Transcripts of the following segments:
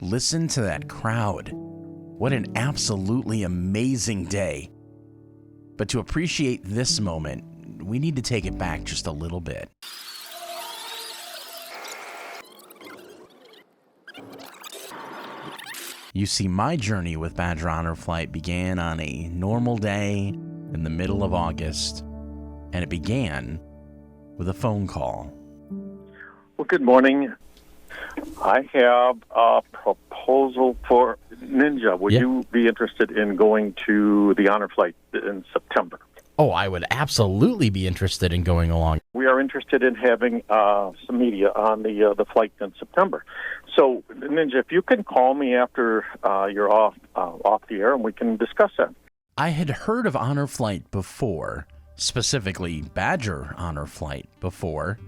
Listen to that crowd. What an absolutely amazing day. But to appreciate this moment, we need to take it back just a little bit. You see, my journey with Badger Honor Flight began on a normal day in the middle of August, and it began with a phone call. Well, good morning. I have a proposal for Ninja. Would you be interested in going to the Honor Flight in September? Oh, I would absolutely be interested in going along. We are interested in having some media on the flight in September. So, Ninja, if you can call me after you're off the air, and we can discuss that. I had heard of Honor Flight before, specifically Badger Honor Flight before,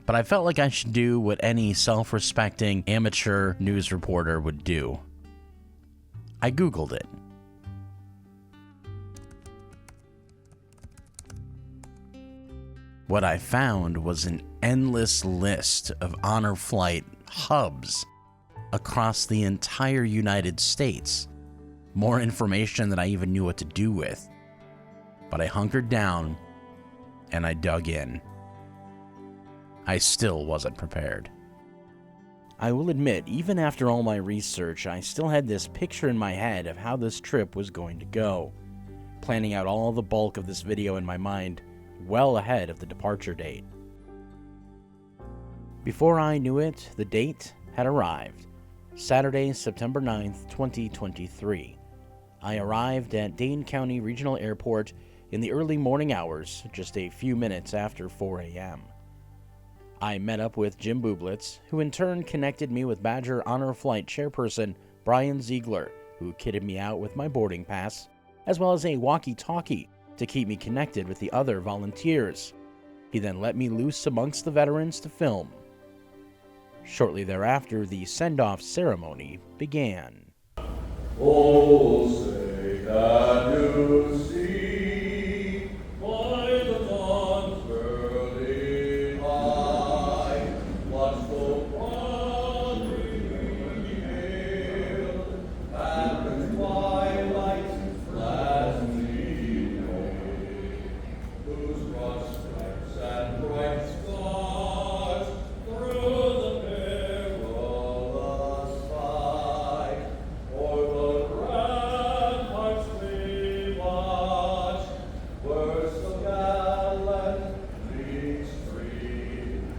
but I felt like I should do what any self-respecting amateur news reporter would do. I Googled it. What I found was an endless list of Honor Flight hubs across the entire United States. More information than I even knew what to do with. But I hunkered down and I dug in. I still wasn't prepared. I will admit, even after all my research, I still had this picture in my head of how this trip was going to go, planning out all the bulk of this video in my mind well ahead of the departure date. Before I knew it, the date had arrived. Saturday, September 9th, 2023. I arrived at Dane County Regional Airport in the early morning hours, just a few minutes after 4 a.m. I met up with Jim Bublitz, who in turn connected me with Badger Honor Flight chairperson Brian Ziegler, who kitted me out with my boarding pass, as well as a walkie-talkie to keep me connected with the other volunteers. He then let me loose amongst the veterans to film. Shortly thereafter, the send-off ceremony began. Oh, say can you see why the dawn's early light, what's so proudly hailed, and the twilight flashy day, whose broad stripes and bright stars through the perilous fight, o'er the ramparts we watch, were so gallantly streamed.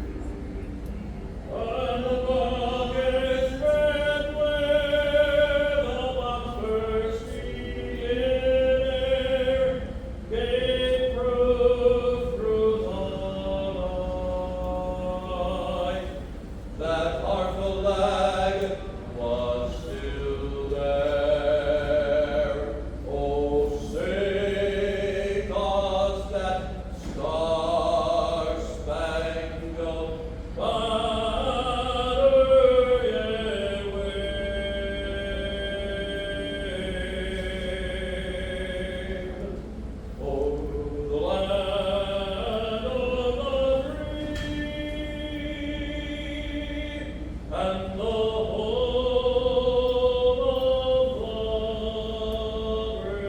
And the buckets red where the bombs bursting in air gave proof through the night that our flag was still there. Oh, say does that star-spangled banner yet wave over the land of the free and the home of the brave.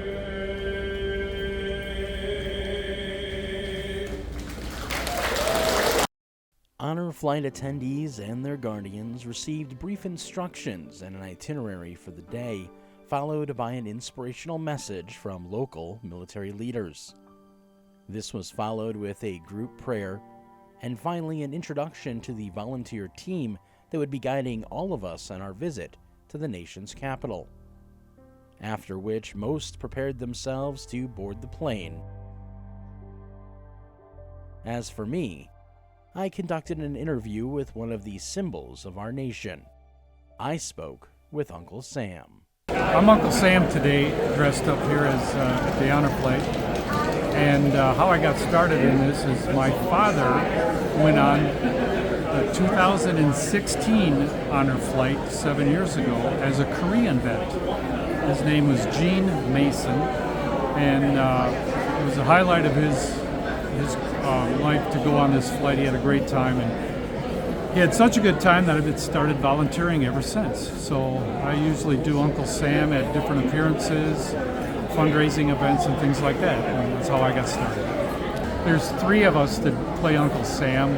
Honor Flight attendees and their guardians received brief instructions and an itinerary for the day, followed by an inspirational message from local military leaders. This was followed with a group prayer, and finally an introduction to the volunteer team that would be guiding all of us on our visit to the nation's capital. After which, most prepared themselves to board the plane. As for me, I conducted an interview with one of the symbols of our nation. I spoke with Uncle Sam. I'm Uncle Sam today, dressed up here as at the Honor Flight. And how I got started in this is my father went on the 2016 Honor Flight 7 years ago as a Korean vet. His name was Gene Mason, and it was a highlight of his life to go on this flight. He had a great time, and he had such a good time that I've started volunteering ever since. So I usually do Uncle Sam at different appearances, fundraising events, and things like that. And that's how I got started. There's 3 of us that play Uncle Sam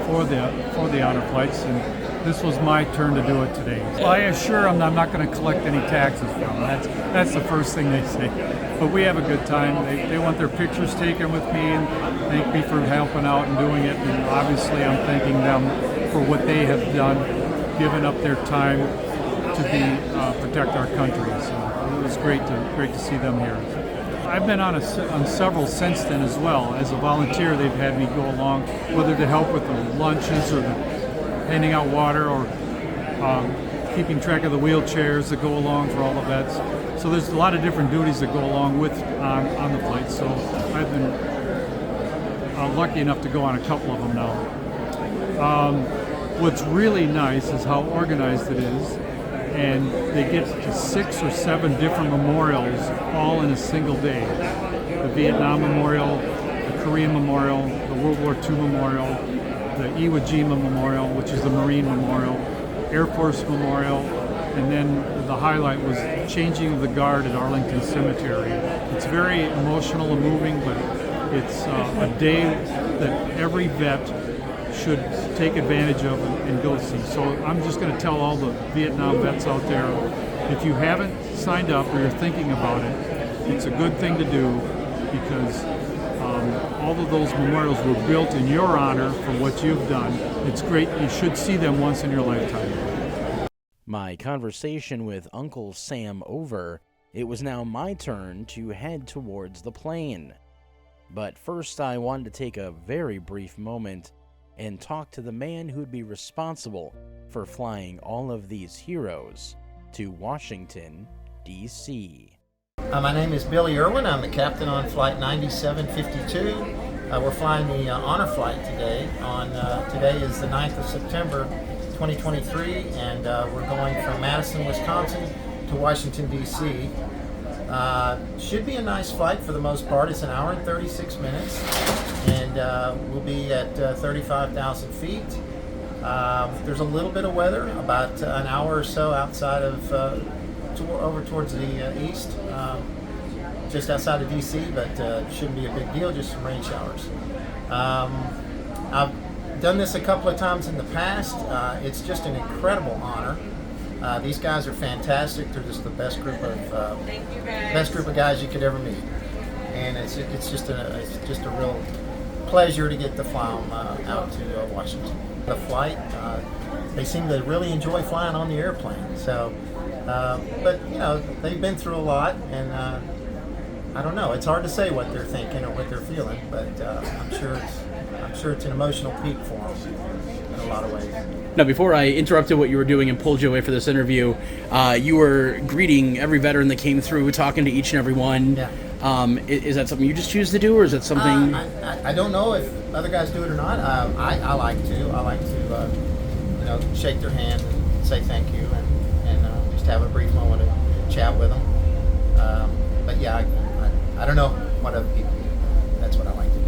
for the honor flights, and this was my turn to do it today. So I assure them I'm not going to collect any taxes from them. That's the first thing they say. But we have a good time. They want their pictures taken with me and thank me for helping out and doing it. And obviously I'm thanking them for what they have done, giving up their time to protect our country. So it was great to see them here. I've been on several since then as well. As a volunteer, they've had me go along, whether to help with the lunches or handing out water or keeping track of the wheelchairs that go along for all the vets. So there's a lot of different duties that go along with on the flight. So I've been lucky enough to go on a couple of them now. What's really nice is how organized it is, and they get to 6 or 7 different memorials all in a single day. The Vietnam Memorial, the Korean Memorial, the World War II Memorial, the Iwo Jima Memorial, which is the Marine Memorial, Air Force Memorial, and then the highlight was changing of the guard at Arlington Cemetery. It's very emotional and moving, but it's a day that every vet should take advantage of and go see. So I'm just going to tell all the Vietnam vets out there, if you haven't signed up or you're thinking about it, it's a good thing to do because all of those memorials were built in your honor for what you've done. It's great. You should see them once in your lifetime. My conversation with Uncle Sam over, it was now my turn to head towards the plane. But first I wanted to take a very brief moment and talk to the man who'd be responsible for flying all of these heroes to Washington, D.C. My name is Billy Irwin. I'm the captain on Flight 9752. We're flying the honor flight today. Today is the 9th of September, 2023, and we're going from Madison, Wisconsin to Washington, D.C. Should be a nice flight for the most part. It's an hour and 36 minutes, and we'll be at 35,000 feet. There's a little bit of weather, about an hour or so outside of, over towards the east, just outside of D.C., but shouldn't be a big deal, just some rain showers. I've done this a couple of times in the past. It's just an incredible honor. These guys are fantastic. They're just the best group of guys you could ever meet, and it's just a real pleasure to get to fly them out to Washington. The flight, they seem to really enjoy flying on the airplane. So, but you know, they've been through a lot, and I don't know. It's hard to say what they're thinking or what they're feeling, but I'm sure it's an emotional peak for them in a lot of ways. Now, before I interrupted what you were doing and pulled you away for this interview, you were greeting every veteran that came through, talking to each and every one. Yeah. Is that something you just choose to do, or is that something? I don't know if other guys do it or not. I like to, shake their hand and say thank you, and just have a brief moment to chat with them. But yeah, I don't know what other people do. That's what I like to do.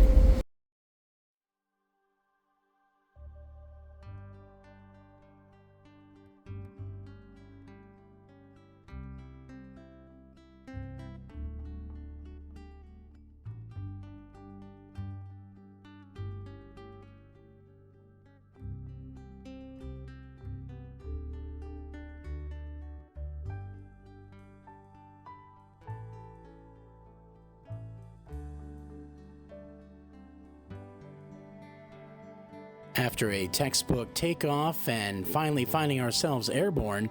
After a textbook takeoff and finally finding ourselves airborne,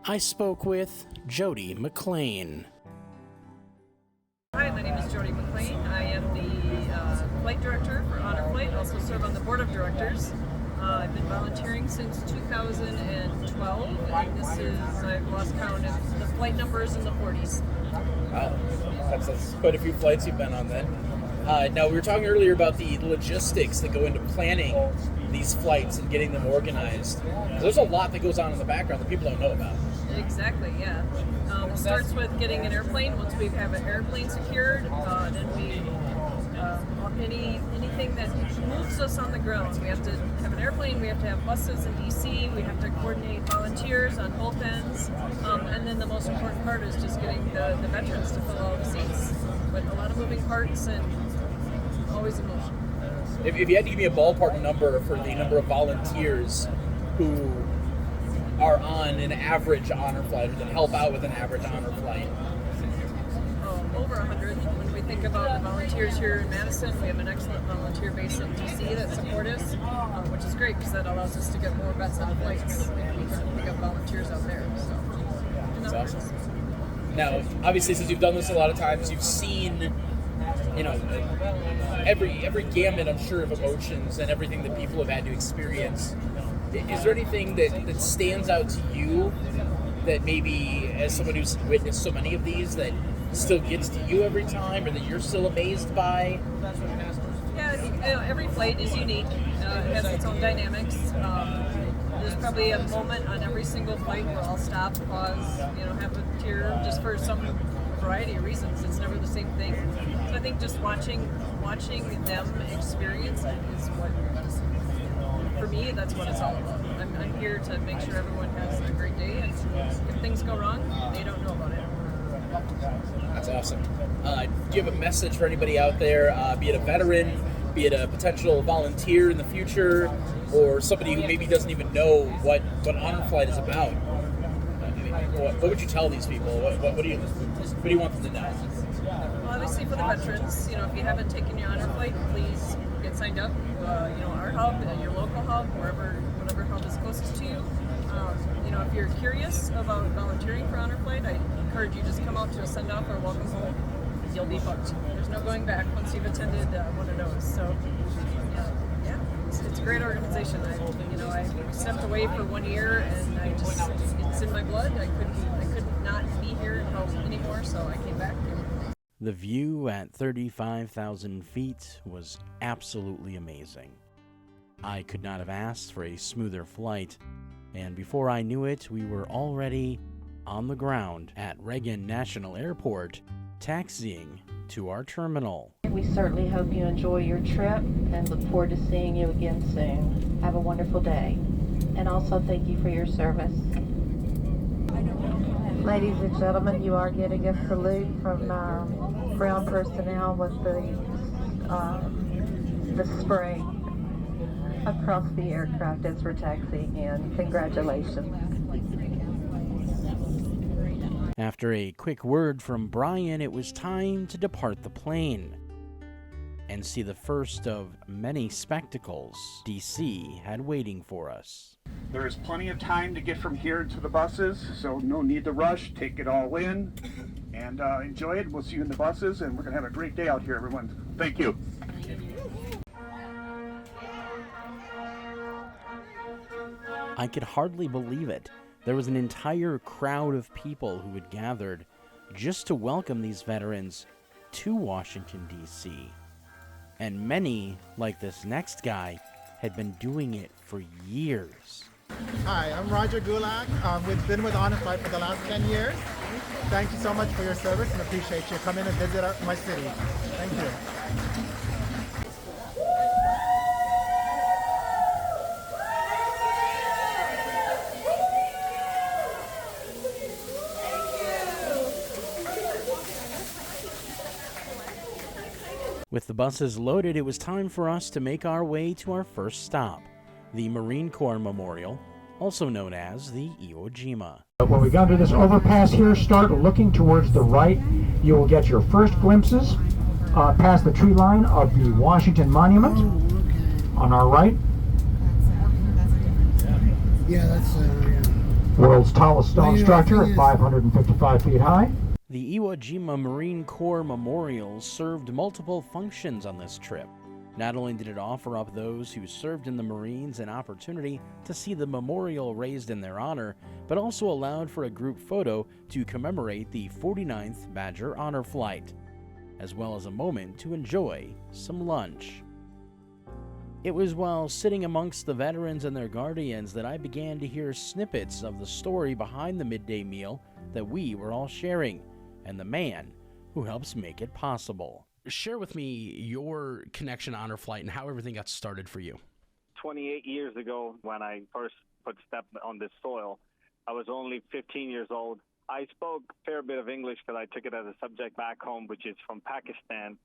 I spoke with Jody McLean. Hi, my name is Jody McLean. I am the flight director for Honor Flight, also serve on the board of directors. I've been volunteering since 2012, and this is, I've lost count of the flight numbers in the 40s. Wow, that's quite a few flights you've been on then. Now, we were talking earlier about the logistics that go into planning these flights and getting them organized. There's a lot that goes on in the background that people don't know about. Exactly, yeah. It starts with getting an airplane. Once we have an airplane secured, then we Anything that moves us on the ground. We have to have an airplane, we have to have buses in D.C., we have to coordinate volunteers on both ends, and then the most important part is just getting the veterans to fill all the seats. But a lot of moving parts and always emotion. If you had to give me a ballpark number for the number of volunteers who are on an average honor flight, or that help out with an average honor flight. Over 100. When we think about the volunteers here in Madison, we have an excellent volunteer base in D.C. that support us, which is great because that allows us to get more vets on flights and we can pick up volunteers out there. So, that's awesome. Now, obviously, since you've done this a lot of times, you've seen, every gamut, I'm sure, of emotions and everything that people have had to experience. Is there anything that stands out to you that maybe, as someone who's witnessed so many of these, that still gets to you every time, or that you're still amazed by? Yeah, I think every flight is unique. It has its own dynamics. There's probably a moment on every single flight where I'll stop, pause, have a tear, just for some variety of reasons. It's never the same thing. So I think just watching them experience it is what, for me, that's what it's all about. I'm here to make sure everyone has a great day, and if things go wrong, they don't know about it. That's awesome. Do you have a message for anybody out there, be it a veteran, be it a potential volunteer in the future, or somebody who maybe doesn't even know what honor flight is about? What would you tell these people? What do you want them to know? Well, obviously for the veterans, if you haven't taken your honor flight, please get signed up. Our hub, your local hub, whatever hub is closest to you. If you're curious about volunteering for honor flight, I encourage you just come out to a send-off or welcome home. You'll be hooked. There's no going back once you've attended one of those. So, yeah, it's a great organization. I stepped away for 1 year, and it's in my blood. I could not be here and help anymore, so I came back. The view at 35,000 feet was absolutely amazing. I could not have asked for a smoother flight, and before I knew it, we were already on the ground at Reagan National Airport, taxiing to our terminal. We certainly hope you enjoy your trip and look forward to seeing you again soon. Have a wonderful day. And also thank you for your service. Ladies and gentlemen, you are getting a salute from ground personnel with the spray across the aircraft as we're taxiing in. Congratulations. After a quick word from Brian, it was time to depart the plane and see the first of many spectacles DC had waiting for us. There is plenty of time to get from here to the buses, so no need to rush. Take it all in and enjoy it. We'll see you in the buses, and we're going to have a great day out here, everyone. Thank you. I could hardly believe it. There was an entire crowd of people who had gathered just to welcome these veterans to Washington, D.C. And many, like this next guy, had been doing it for years. Hi, I'm Roger Gulak. We've been with Honor Flight for the last 10 years. Thank you so much for your service and appreciate you coming and visit my city. Thank you. With the buses loaded, it was time for us to make our way to our first stop, the Marine Corps Memorial, also known as the Iwo Jima. When we got to this overpass here, start looking towards the right. You will get your first glimpses past the tree line of the Washington Monument on our right. Yeah, that's World's tallest stone structure at 555 feet high. The Iwo Jima Marine Corps Memorial served multiple functions on this trip. Not only did it offer up those who served in the Marines an opportunity to see the memorial raised in their honor, but also allowed for a group photo to commemorate the 49th Badger Honor Flight, as well as a moment to enjoy some lunch. It was while sitting amongst the veterans and their guardians that I began to hear snippets of the story behind the midday meal that we were all sharing, and the man who helps make it possible. share with me your connection to Honor Flight and how everything got started for you. 28 years ago, when I first put step on this soil, I was only 15 years old. I spoke a fair bit of English because I took it as a subject back home, which is from Pakistan.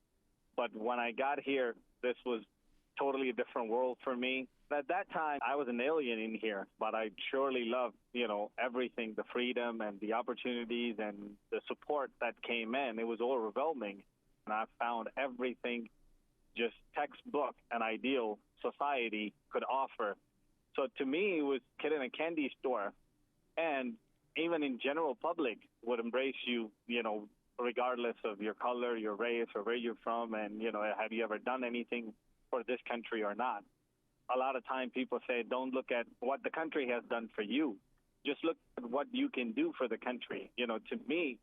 But when I got here, this was totally a different world for me. At that time, I was an alien in here, but I surely loved, everything, the freedom and the opportunities and the support that came in. It was overwhelming. And I found everything just textbook and ideal society could offer. So to me, it was a kid in a candy store. And even in general public would embrace you, regardless of your color, your race, or where you're from, and, have you ever done anything for this country or not. A lot of time people say, don't look at what the country has done for you. Just look at what you can do for the country. To me,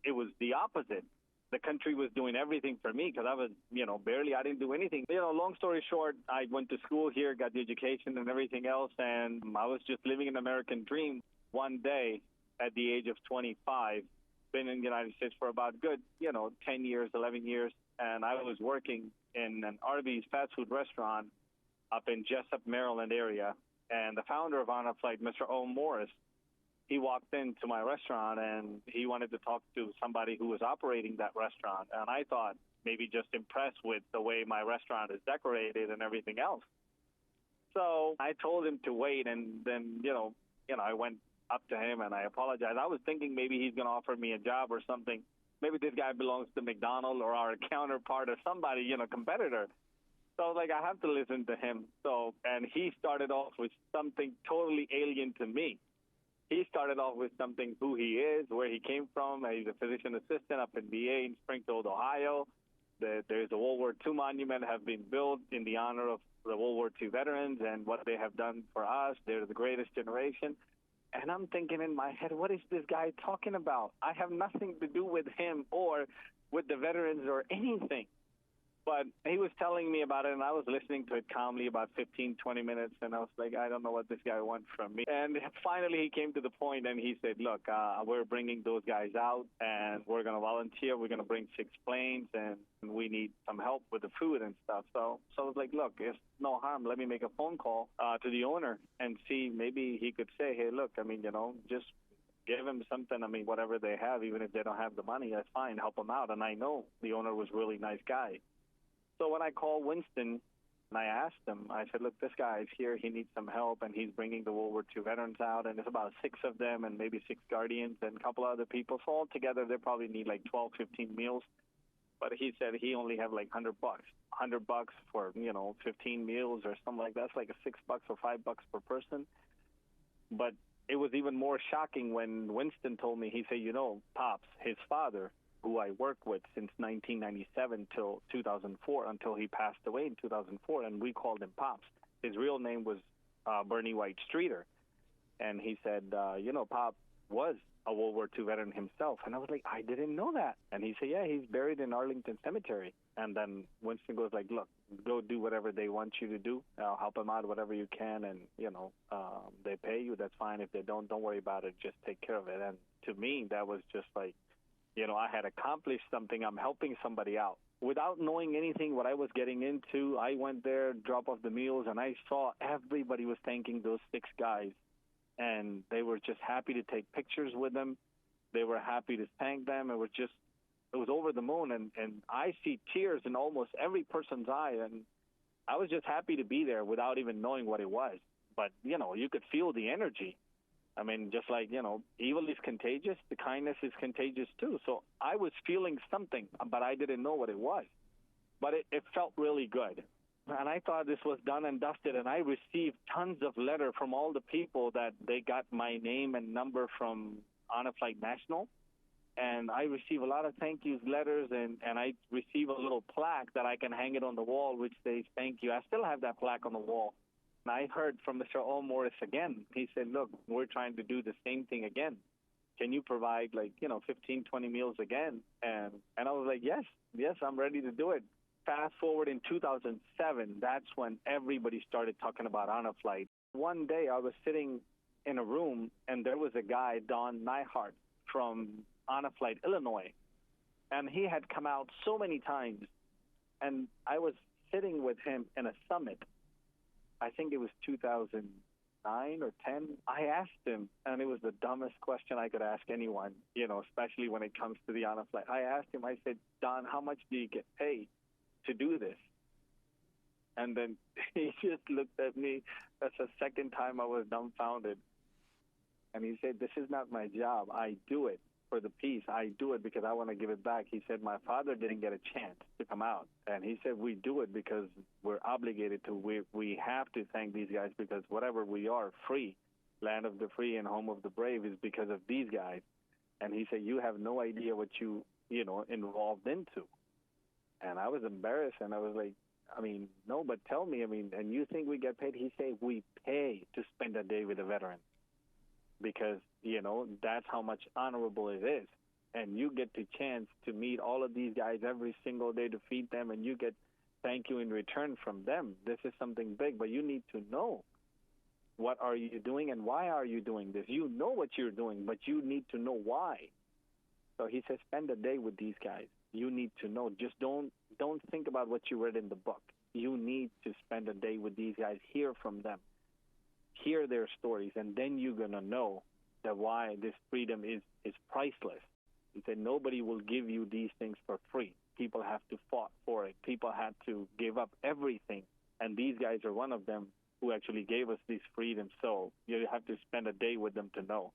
it was the opposite. The country was doing everything for me because I was, I didn't do anything. Long story short, I went to school here, got the education and everything else, and I was just living an American dream. One day, at the age of 25, been in the United States for about good, 10 years, 11 years, and I was working in an Arby's fast food restaurant up in Jessup, Maryland area. And the founder of Honor Flight, Mr. O. Morris, he walked into my restaurant and he wanted to talk to somebody who was operating that restaurant. And I thought maybe just impressed with the way my restaurant is decorated and everything else. So I told him to wait, and then, I went up to him and I apologized. I was thinking maybe he's going to offer me a job or something. Maybe this guy belongs to McDonald's or our counterpart or somebody, competitor. So I was like, I have to listen to him. And he started off with something totally alien to me. He started off with something, who he is, where he came from. He's a physician assistant up in VA in Springfield, Ohio. There's a World War II monument have been built in the honor of the World War II veterans and what they have done for us. They're the greatest generation. And I'm thinking in my head, what is this guy talking about? I have nothing to do with him or with the veterans or anything. But he was telling me about it, and I was listening to it calmly about 15, 20 minutes, and I was like, I don't know what this guy wants from me. And finally he came to the point, and he said, look, we're bringing those guys out, and we're going to volunteer. We're going to bring 6 planes, and we need some help with the food and stuff. So I was like, look, it's no harm. Let me make a phone call to the owner and see maybe he could say, hey, look, just give him something. Whatever they have, even if they don't have the money, that's fine. Help them out. And I know the owner was a really nice guy. So when I called Winston and I asked him, I said, look, this guy is here. He needs some help, and he's bringing the World War II veterans out, and there's about 6 of them and maybe 6 guardians and a couple other people. So altogether, they probably need like 12, 15 meals. But he said he only have like $100. $100 for, 15 meals or something like that. That's like $6 or $5 per person. But it was even more shocking when Winston told me, he said, Pops, his father, who I worked with since 1997 till 2004, until he passed away in 2004, and we called him Pops. His real name was Bernie White Streeter. And he said, Pop was a World War II veteran himself. And I was like, I didn't know that. And he said, yeah, he's buried in Arlington Cemetery. And then Winston goes like, look, go do whatever they want you to do. Help them out whatever you can. And, they pay you, that's fine. If they don't worry about it. Just take care of it. And to me, that was just like, I had accomplished something. I'm helping somebody out. Without knowing anything what I was getting into, I went there, drop off the meals, and I saw everybody was thanking those 6 guys. And they were just happy to take pictures with them. They were happy to thank them. It was over the moon. And I see tears in almost every person's eye. And I was just happy to be there without even knowing what it was. But, you could feel the energy. Just like, evil is contagious, the kindness is contagious too. So I was feeling something, but I didn't know what it was. But it felt really good. And I thought this was done and dusted, and I received tons of letters from all the people that they got my name and number from Honor Flight National. And I receive a lot of thank you letters, and I receive a little plaque that I can hang it on the wall, which says thank you. I still have that plaque on the wall. And I heard from Mr. O. Morris again. He said, look, we're trying to do the same thing again. Can you provide 15, 20 meals again? And I was like, yes, I'm ready to do it. Fast forward in 2007, that's when everybody started talking about Honor Flight. One day I was sitting in a room, and there was a guy, Don Nyhart, from Honor Flight, Illinois. And he had come out so many times And I was sitting with him in a summit. I think it was 2009 or 10. I asked him, and it was the dumbest question I could ask anyone, especially when it comes to the honor flight. I asked him, I said, Don, how much do you get paid to do this? And then he just looked at me. That's the second time I was dumbfounded. And he said, this is not my job. I do it for the peace. I do it because I want to give it back. He said, my father didn't get a chance to come out. And he said, we do it because we're obligated to. We have to thank these guys because whatever we are, free, land of the free and home of the brave, is because of these guys. And he said, you have no idea what you involved into. And I was embarrassed, and I was like, no, but tell me, and you think we get paid? He said, we pay to spend a day with a veteran because, that's how much honorable it is. And you get the chance to meet all of these guys every single day to feed them, and you get thank you in return from them. This is something big, but you need to know what are you doing and why are you doing this. You know what you're doing, but you need to know why. So he says, spend a day with these guys. You need to know. Just don't think about what you read in the book. You need to spend a day with these guys, hear from them, hear their stories, and then you're going to know that why this freedom is priceless. He said, nobody will give you these things for free. People have to fight for it. People had to give up everything, and these guys are one of them who actually gave us this freedom. So you have to spend a day with them to know.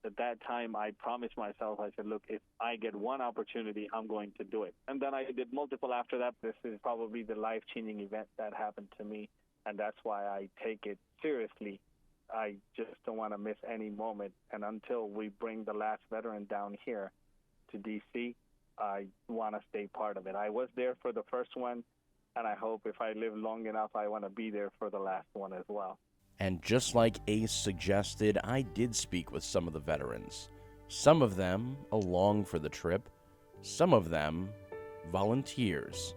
At that time, I promised myself, I said, look, if I get one opportunity, I'm going to do it. And then I did multiple after that. This is probably the life-changing event that happened to me, and that's why I take it seriously. I just don't want to miss any moment. And until we bring the last veteran down here to D.C., I want to stay part of it. I was there for the first one, and I hope if I live long enough, I want to be there for the last one as well. And just like Ace suggested, I did speak with some of the veterans. Some of them along for the trip, some of them volunteers.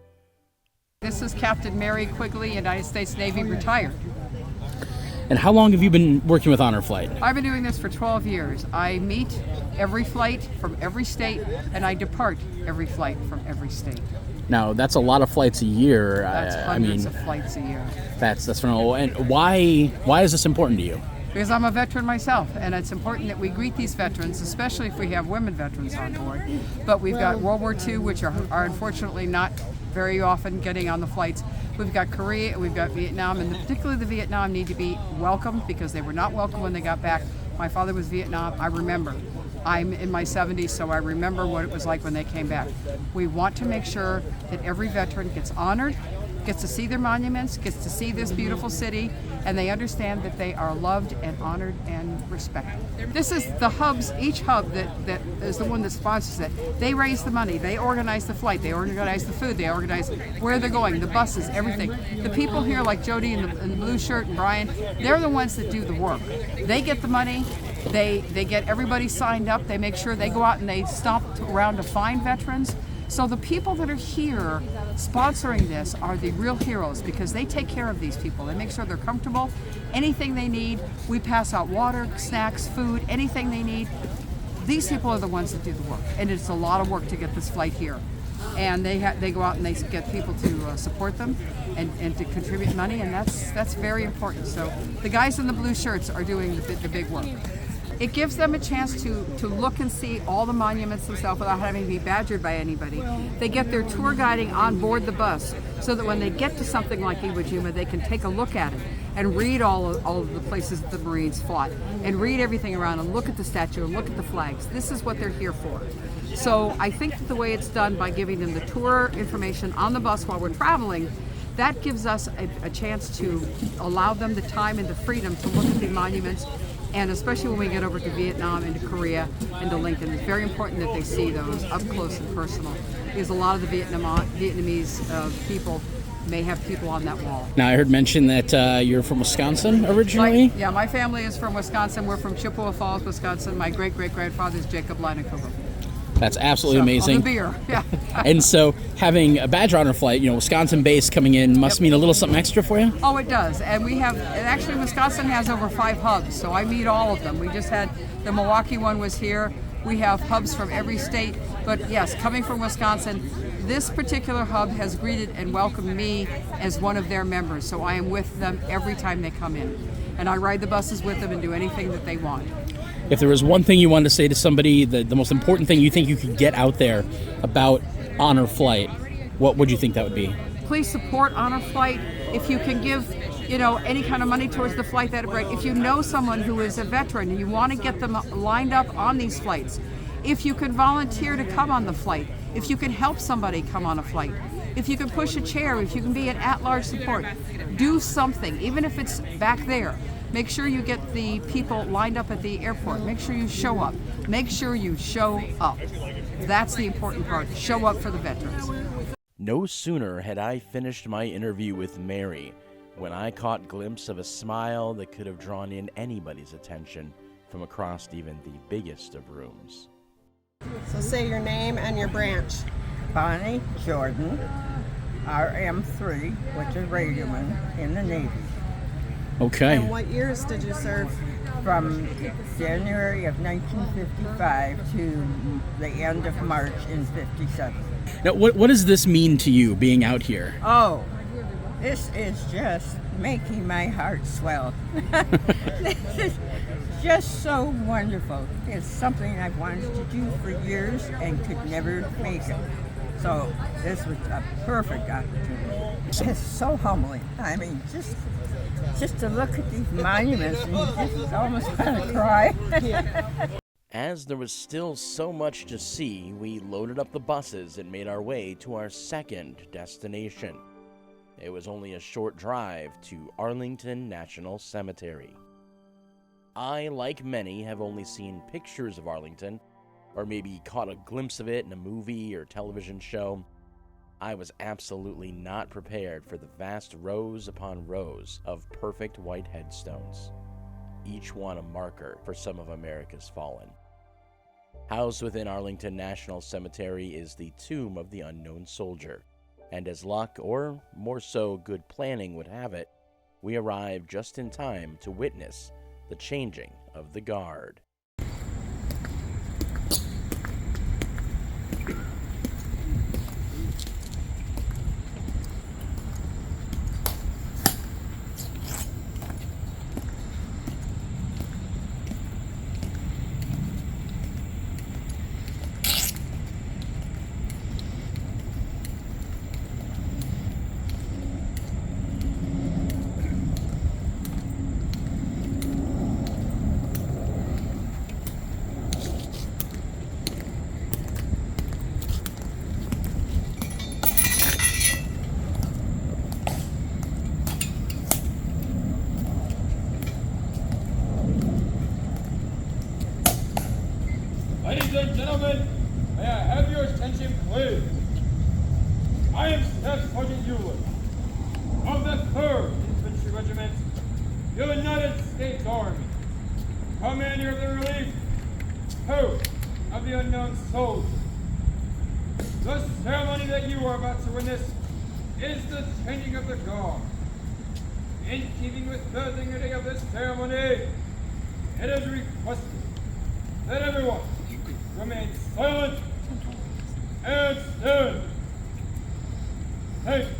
This is Captain Mary Quigley, United States Navy, retired. And how long have you been working with Honor Flight? I've been doing this for 12 years. I meet every flight from every state, and I depart every flight from every state. Now, that's a lot of flights a year. That's hundreds of flights a year. That's phenomenal. And why is this important to you? Because I'm a veteran myself, and it's important that we greet these veterans, especially if we have women veterans on board. But we've got World War II, which are unfortunately not very often getting on the flights. We've got Korea, and we've got Vietnam, and particularly the Vietnam need to be welcomed because they were not welcome when they got back. My father was Vietnam. I remember. I'm in my 70s, so I remember what it was like when they came back. We want to make sure that every veteran gets honored, gets to see their monuments, gets to see this beautiful city, and they understand that they are loved and honored and respected. This is the hubs, each hub that is the one that sponsors it. They raise the money, they organize the flight, they organize the food, they organize where they're going, the buses, everything. The people here like Jody in the blue shirt and Brian, they're the ones that do the work. They get the money, they get everybody signed up, they make sure they go out and they stomp around to find veterans. So the people that are here sponsoring this are the real heroes because they take care of these people. They make sure they're comfortable. Anything they need, we pass out water, snacks, food, anything they need. These people are the ones that do the work, and it's a lot of work to get this flight here. And they go out and they get people to support them and to contribute money, and that's very important. So the guys in the blue shirts are doing the big work. It gives them a chance to look and see all the monuments themselves without having to be badgered by anybody. They get their tour guiding on board the bus so that when they get to something like Iwo Jima, they can take a look at it and read all of the places that the Marines fought and read everything around and look at the statue and look at the flags. This is what they're here for. So I think that the way it's done by giving them the tour information on the bus while we're traveling, that gives us a chance to allow them the time and the freedom to look at the monuments. And especially when we get over to Vietnam and to Korea and to Lincoln, it's very important that they see those up close and personal. Because a lot of the Vietnamese people may have people on that wall. Now, I heard mention that you're from Wisconsin originally? My family is from Wisconsin. We're from Chippewa Falls, Wisconsin. My great-great-grandfather is Jacob Leinekugel. That's absolutely amazing. On the beer, yeah. And so having a badge honor flight, Wisconsin-based coming in must mean a little something extra for you? Oh, it does. And actually Wisconsin has over 5 hubs, so I meet all of them. We just had, the Milwaukee one was here. We have hubs from every state, but yes, coming from Wisconsin, this particular hub has greeted and welcomed me as one of their members, so I am with them every time they come in. And I ride the buses with them and do anything that they want. If there was one thing you wanted to say to somebody, the most important thing you think you could get out there about Honor Flight, what would you think that would be? Please support Honor Flight. If you can give, any kind of money towards the flight, that'd be great. If you know someone who is a veteran and you want to get them lined up on these flights, if you can volunteer to come on the flight, if you can help somebody come on a flight, if you can push a chair, if you can be an at-large support, do something, even if it's back there. Make sure you get the people lined up at the airport. Make sure you show up. Make sure you show up. That's the important part. Show up for the veterans. No sooner had I finished my interview with Mary when I caught a glimpse of a smile that could have drawn in anybody's attention from across even the biggest of rooms. So say your name and your branch. Bonnie Jordan, RM3, which is radioman in the Navy. Okay. And what years did you serve? From January of 1955 to the end of March in 57. Now, what does this mean to you, being out here? Oh, this is just making my heart swell. This is just so wonderful. It's something I've wanted to do for years and could never make it. So this was a perfect opportunity. It's so humbling. I mean, just to look at these monuments and you just almost want to cry. As there was still so much to see, we loaded up the buses and made our way to our second destination. It was only a short drive to Arlington National Cemetery. I, like many, have only seen pictures of Arlington, or maybe caught a glimpse of it in a movie or television show. I was absolutely not prepared for the vast rows upon rows of perfect white headstones, each one a marker for some of America's fallen. Housed within Arlington National Cemetery is the Tomb of the Unknown Soldier, and as luck, or more so good planning would have it, we arrived just in time to witness the changing of the guard. Ladies and gentlemen, may I have your attention, please? I am Staff Sergeant Hewlett of the 3rd Infantry Regiment, United States Army, Commander of the Relief, Post of the Unknown Soldier. The ceremony that you are about to witness is the changing of the guard. In keeping with the dignity of this ceremony, it is requested that everyone remain silent and stand. Thank you.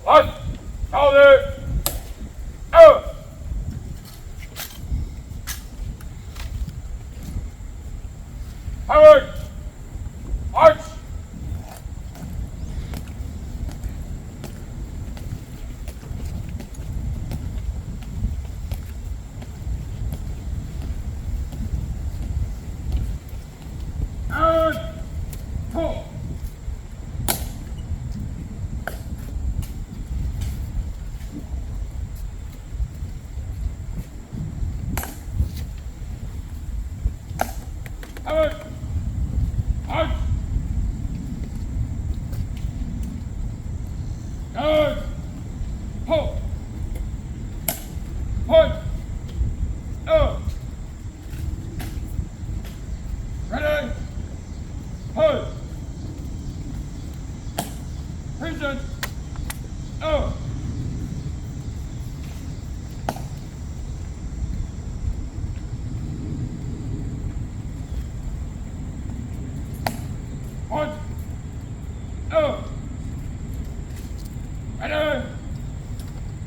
What? Shoulder. Out. Forward. March. And pull. Forward. March. Down. Pull. Point. Out. Ready. Hold. Present. Out. Point. Out. Ready.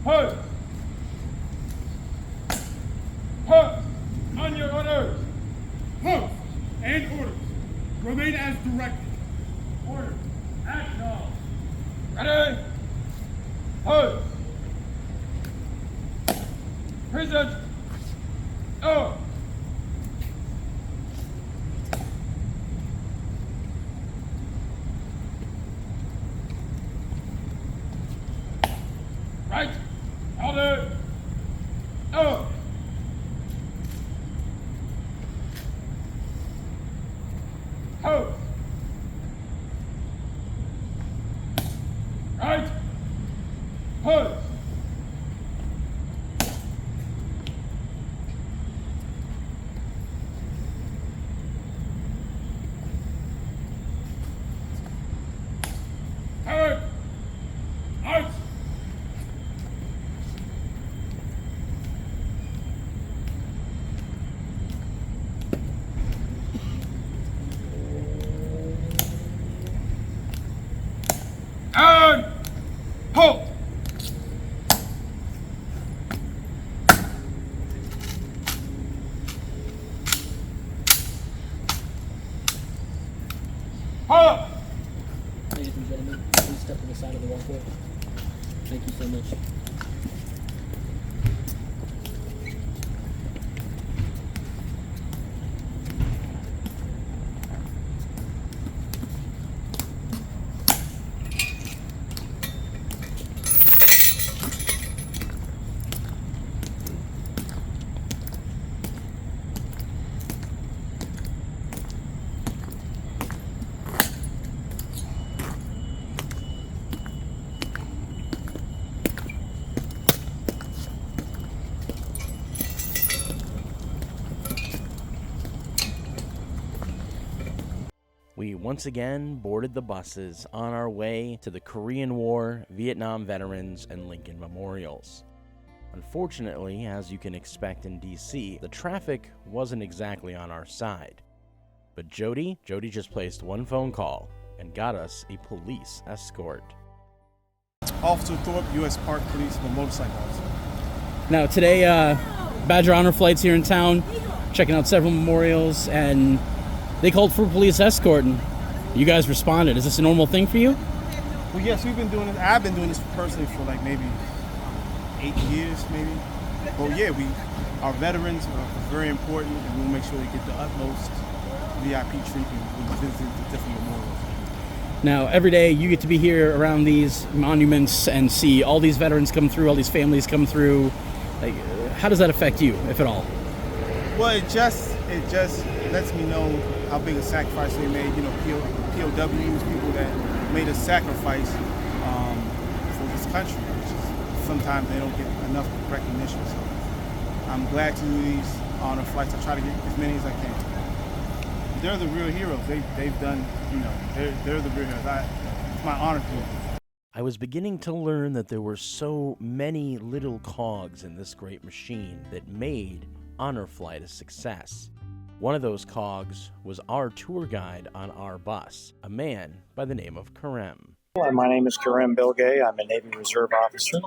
Hold. Halt. On your orders. Halt and orders. Remain as directed. Order. Act now. Ready. Hold. Present. Out. Right. Order. Out. Hold. Right. Hold. Forward. March. And pull. Hold. Ladies and gentlemen, please step to the side of the walkway. Thank you so much. We once again boarded the buses on our way to the Korean War, Vietnam Veterans, and Lincoln Memorials. Unfortunately, as you can expect in D.C., the traffic wasn't exactly on our side. But Jody just placed one phone call and got us a police escort. Officer Thorpe, U.S. Park Police, a motorcycle officer. Now today, Badger Honor Flight's here in town, checking out several memorials, and they called for a police escort, and you guys responded. Is this a normal thing for you? Well, yes, we've been doing this. I've been doing this personally for like maybe 8 years maybe. But yeah, our veterans are very important, and we'll make sure they get the utmost VIP treatment when we visit the different memorials. Now, every day you get to be here around these monuments and see all these veterans come through, all these families come through. Like, how does that affect you, if at all? Well, it just lets me know how big a sacrifice they made. You know, POWs, people that made a sacrifice for this country, which is sometimes they don't get enough recognition. So I'm glad to do these honor flights. I try to get as many as I can. They're the real heroes. They've done, you know, they're the real heroes. It's my honor to do it. I was beginning to learn that there were so many little cogs in this great machine that made Honor Flight a success. One of those cogs was our tour guide on our bus, a man by the name of Karem. Hi, my name is Karem Bilgay. I'm a Navy Reserve officer,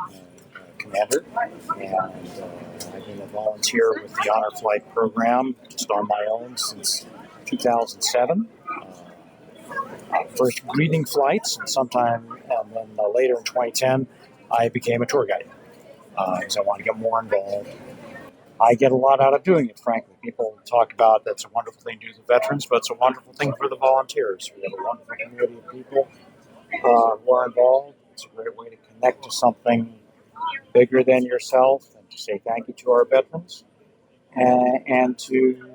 commander, and I've been a volunteer with the Honor Flight program just on my own since 2007. First greeting flights, and sometime and then later in 2010, I became a tour guide because I wanted to get more involved. I get a lot out of doing it, frankly. People talk about that's a wonderful thing to do to the veterans, but it's a wonderful thing for the volunteers. We have a wonderful community of people who are involved. It's a great way to connect to something bigger than yourself and to say thank you to our veterans and to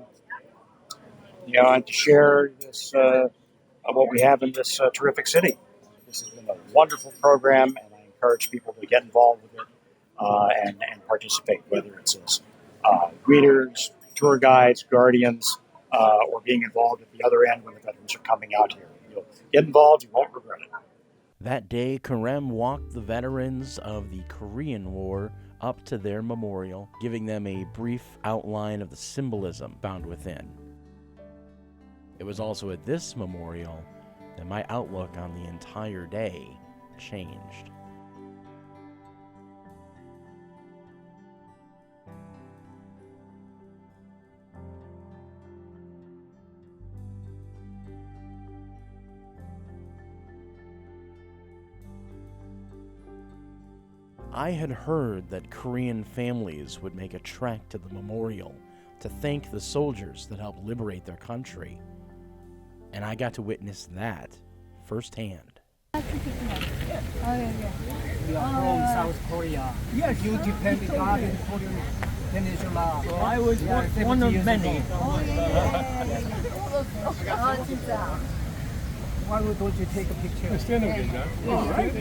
share this what we have in this terrific city. This has been a wonderful program, and I encourage people to get involved with it and participate, whether it's as greeters, tour guides, guardians, or being involved at the other end when the veterans are coming out here. You'll get involved, you won't regret it. That day, Karem walked the veterans of the Korean War up to their memorial, giving them a brief outline of the symbolism found within. It was also at this memorial that my outlook on the entire day changed. I had heard that Korean families would make a trek to the memorial to thank the soldiers that helped liberate their country. And I got to witness that firsthand. We are from South Korea. Yes, you defended God in Korean Peninsula. I was one of many. Why don't you take a picture? Stand up, John. All right.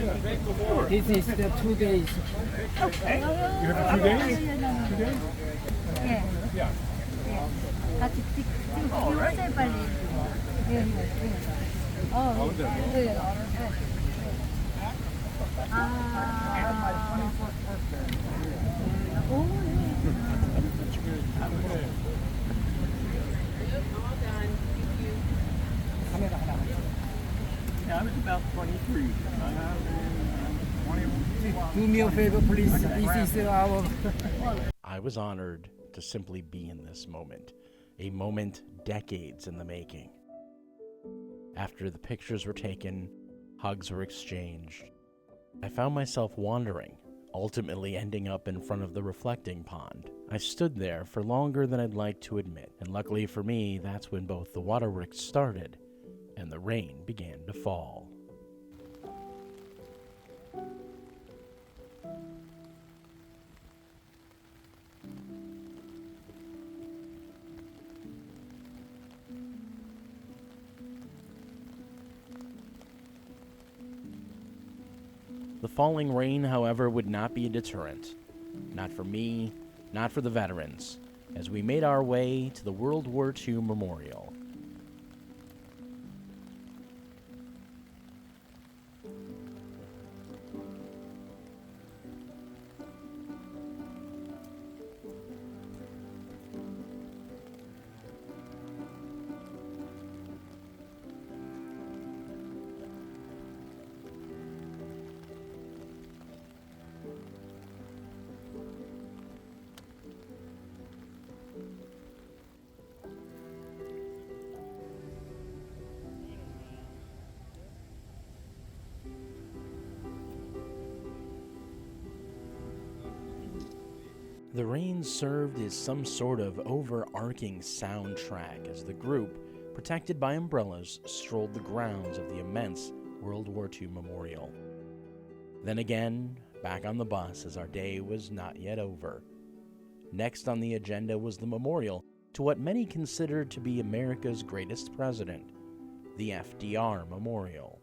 This is the 2 days. Okay. You have 2 days? 2 days? Yeah. All right. I was about 23. Do me a favor, please. This is our... I was honored to simply be in this moment, a moment decades in the making. After the pictures were taken, hugs were exchanged, I found myself wandering, ultimately ending up in front of the reflecting pond. I stood there for longer than I'd like to admit, and luckily for me, that's when both the waterworks started and the rain began to fall. The falling rain, however, would not be a deterrent. Not for me, not for the veterans, as we made our way to the World War II Memorial. The rain served as some sort of overarching soundtrack as the group, protected by umbrellas, strolled the grounds of the immense World War II memorial. Then again, back on the bus as our day was not yet over. Next on the agenda was the memorial to what many consider to be America's greatest president, the FDR Memorial.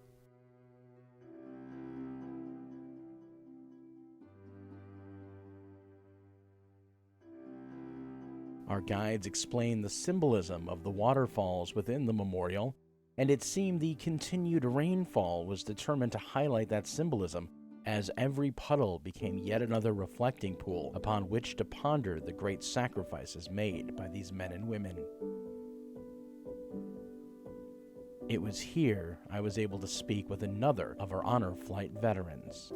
Our guides explained the symbolism of the waterfalls within the memorial, and it seemed the continued rainfall was determined to highlight that symbolism, as every puddle became yet another reflecting pool upon which to ponder the great sacrifices made by these men and women. It was here I was able to speak with another of our honor flight veterans.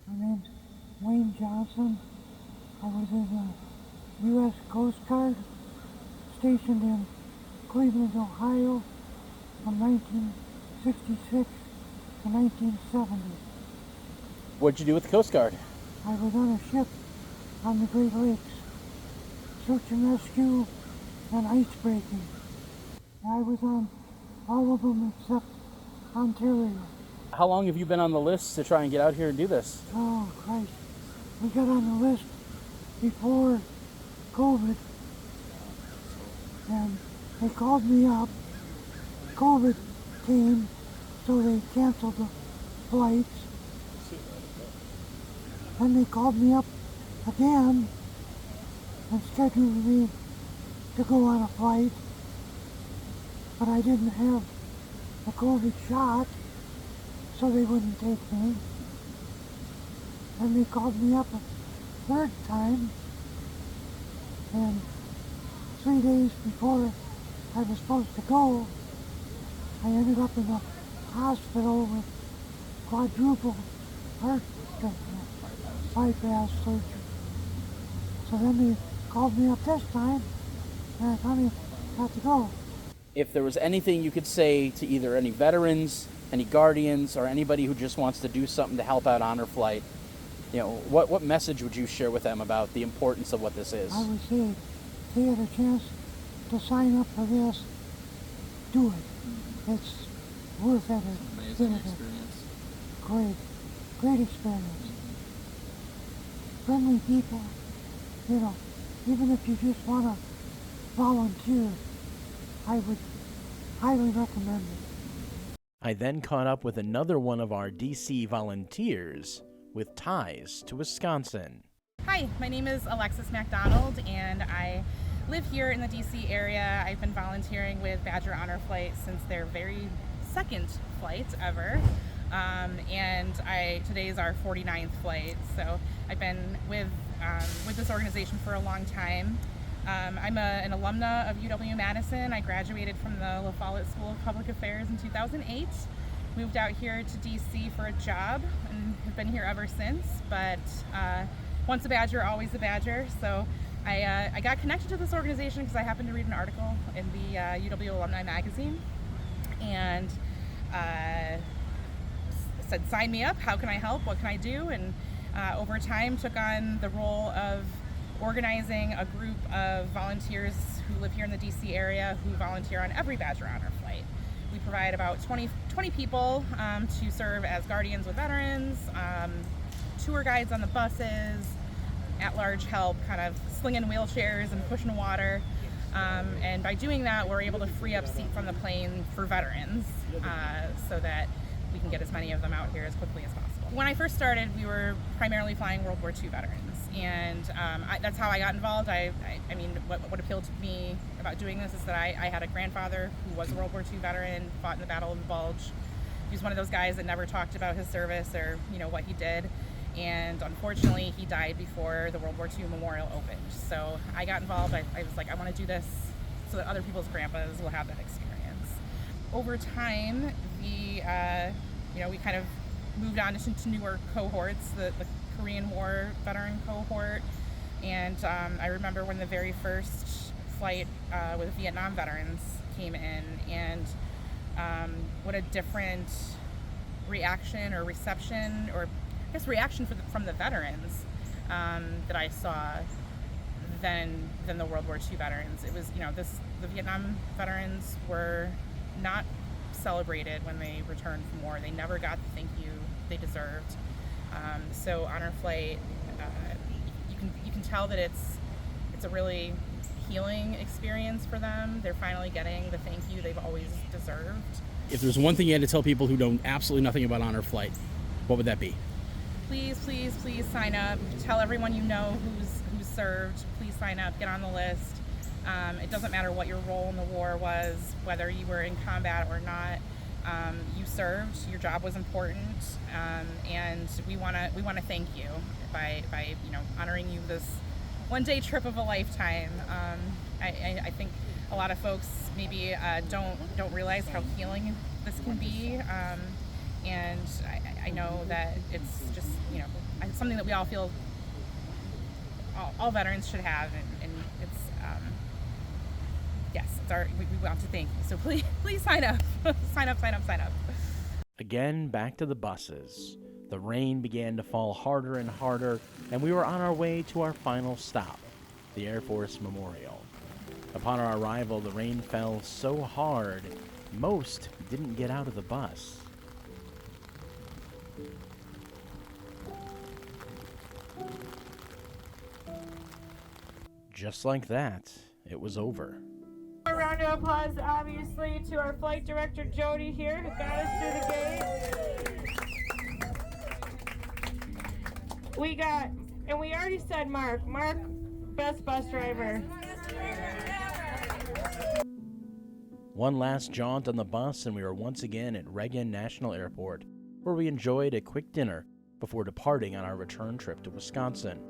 My name's Wayne Johnson. I was in the U.S. Coast Guard, stationed in Cleveland, Ohio, from 1966 to 1970. What'd you do with the Coast Guard? I was on a ship on the Great Lakes, search and rescue and ice breaking. I was on all of them except Ontario. How long have you been on the list to try and get out here and do this? Oh, Christ. We got on the list before COVID, and they called me up. COVID came, so they canceled the flights. Then they called me up again and scheduled me to go on a flight, but I didn't have the COVID shot, so they wouldn't take me. And they called me up a third time, and 3 days before I was supposed to go, I ended up in the hospital with quadruple heart bypass surgery. So then they called me up this time, and I finally had to go. If there was anything you could say to either any veterans, any guardians, or anybody who just wants to do something to help out Honor Flight, what message would you share with them about the importance of what this is? I would say, if they had a chance to sign up for this, do it. It's worth every bit of it. Great experience. Friendly people, even if you just want to volunteer, I would highly recommend it. I then caught up with another one of our DC volunteers with ties to Wisconsin. Hi, my name is Alexis MacDonald, and I live here in the DC area. I've been volunteering with Badger Honor Flight since their very second flight ever. And today is our 49th flight, so I've been with this organization for a long time. I'm an alumna of UW-Madison. I graduated from the La Follette School of Public Affairs in 2008. Moved out here to DC for a job and have been here ever since, but once a Badger, always a Badger. So I got connected to this organization because I happened to read an article in the UW Alumni magazine, and said, sign me up, how can I help, what can I do? And over time took on the role of organizing a group of volunteers who live here in the DC area who volunteer on every Badger Honor Flight. We provide about 20 people to serve as guardians with veterans, tour guides on the buses, at-large help, kind of slinging wheelchairs and pushing water. And by doing that, we're able to free up seat from the plane for veterans so that we can get as many of them out here as quickly as possible. When I first started, we were primarily flying World War II veterans, and that's how I got involved. I mean, what appealed to me about doing this is that I had a grandfather who was a World War II veteran, fought in the Battle of the Bulge. He was one of those guys that never talked about his service or what he did, and unfortunately he died before the World War II memorial opened. So I got involved. I was like, I want to do this so that other people's grandpas will have that experience. Over time, we kind of moved on to newer cohorts, the Korean War veteran cohort, and I remember when the very first flight with Vietnam veterans came in, and what a different reaction or reception, or I guess reaction from the veterans that I saw than the World War II veterans. It was, the Vietnam veterans were not celebrated when they returned from war. They never got the thank you they deserved. So Honor Flight, you can tell that it's a really healing experience for them. They're finally getting the thank you they've always deserved. If there's one thing you had to tell people who know absolutely nothing about Honor Flight, what would that be? Please, please, please sign up. Tell everyone you know who's served. Please sign up. Get on the list. It doesn't matter what your role in the war was, whether you were in combat or not. You served. Your job was important, and we want to thank you by honoring you this one-day trip of a lifetime. I think a lot of folks maybe don't realize how healing this can be, and I know that it's just it's something that we all feel all veterans should have, and it's yes, it's we want to thank you. So please sign up. sign up. Again, back to the buses. The rain began to fall harder and harder, and we were on our way to our final stop, the Air Force Memorial. Upon our arrival, the rain fell so hard, most didn't get out of the bus. Just like that, it was over. A round of applause, obviously, to our flight director, Jody, here, who got us through the gate. We already said Mark, best bus driver. One last jaunt on the bus, and we were once again at Reagan National Airport, where we enjoyed a quick dinner before departing on our return trip to Wisconsin.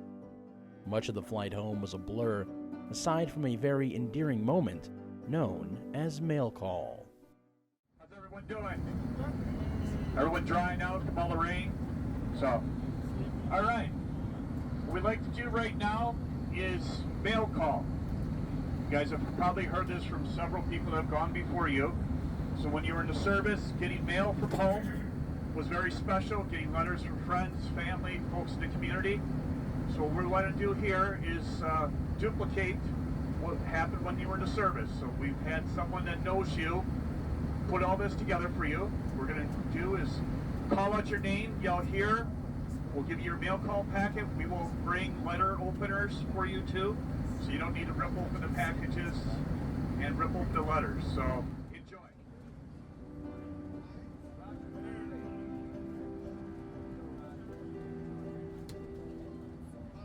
Much of the flight home was a blur, aside from a very endearing moment known as mail call. How's everyone doing? Everyone drying out from all the rain? So, all right. What we'd like to do right now is mail call. You guys have probably heard this from several people that have gone before you. So when you were in the service, getting mail from home was very special, getting letters from friends, family, folks in the community. So what we want to do here is duplicate what happened when you were in the service. So we've had someone that knows you put all this together for you. What we're going to do is call out your name, yell here. We'll give you your mail call packet. We will bring letter openers for you too, so you don't need to rip open the packages and rip open the letters. So enjoy.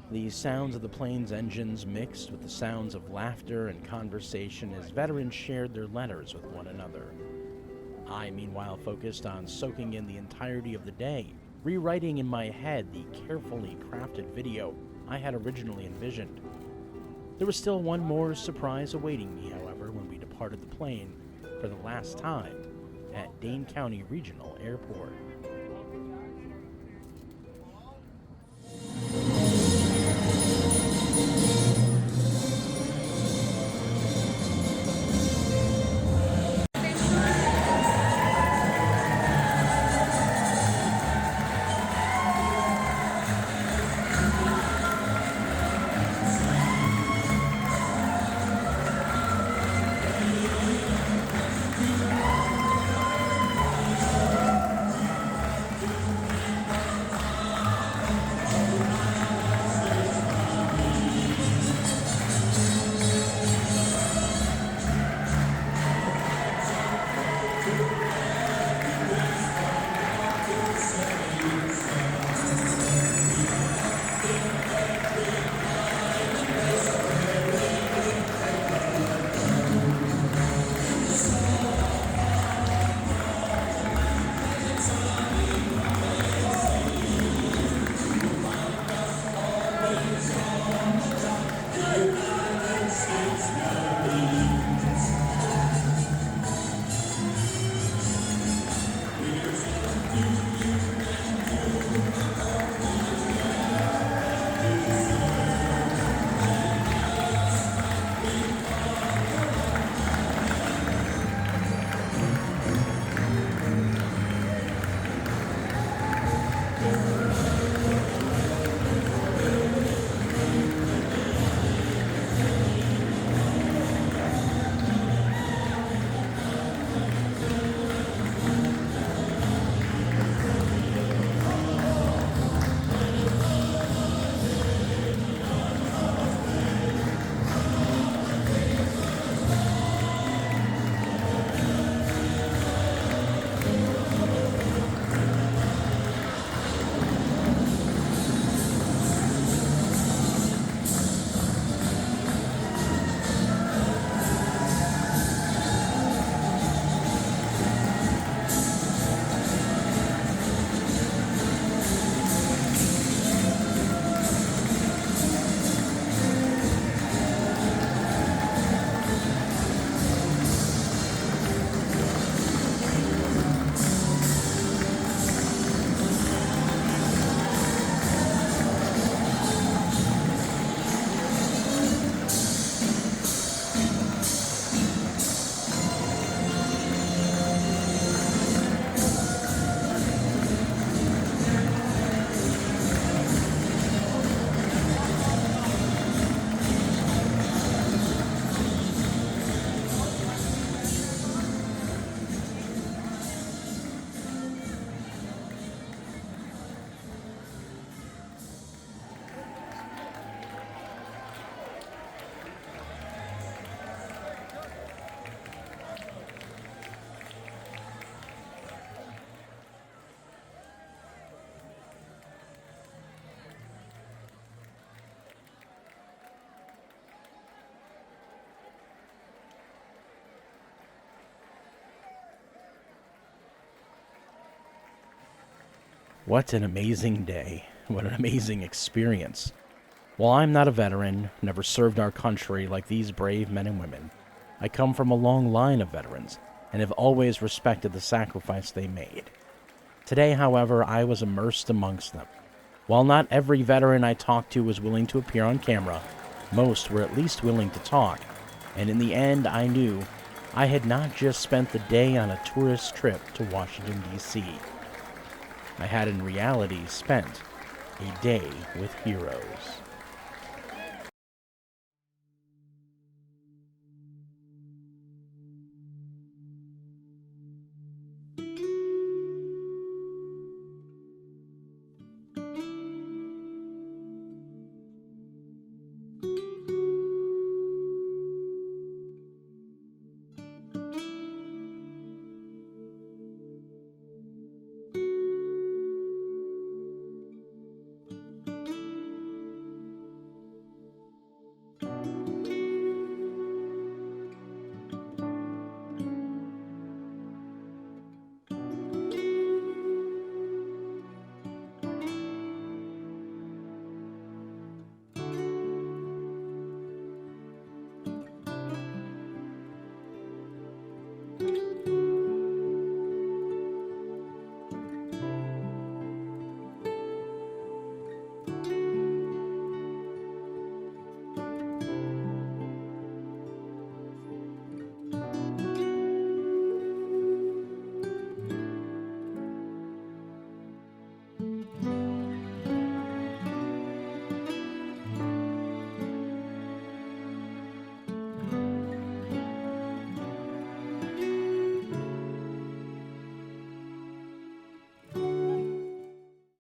The sounds of the plane's engines mixed with the sounds of laughter and conversation as veterans shared their letters with one another. I, meanwhile, focused on soaking in the entirety of the day, rewriting in my head the carefully crafted video I had originally envisioned. There was still one more surprise awaiting me, however, when we departed the plane for the last time at Dane County Regional Airport. What an amazing day. What an amazing experience. While I'm not a veteran, never served our country like these brave men and women, I come from a long line of veterans and have always respected the sacrifice they made. Today, however, I was immersed amongst them. While not every veteran I talked to was willing to appear on camera, most were at least willing to talk, and in the end I knew I had not just spent the day on a tourist trip to Washington, D.C. I had in reality spent a day with heroes.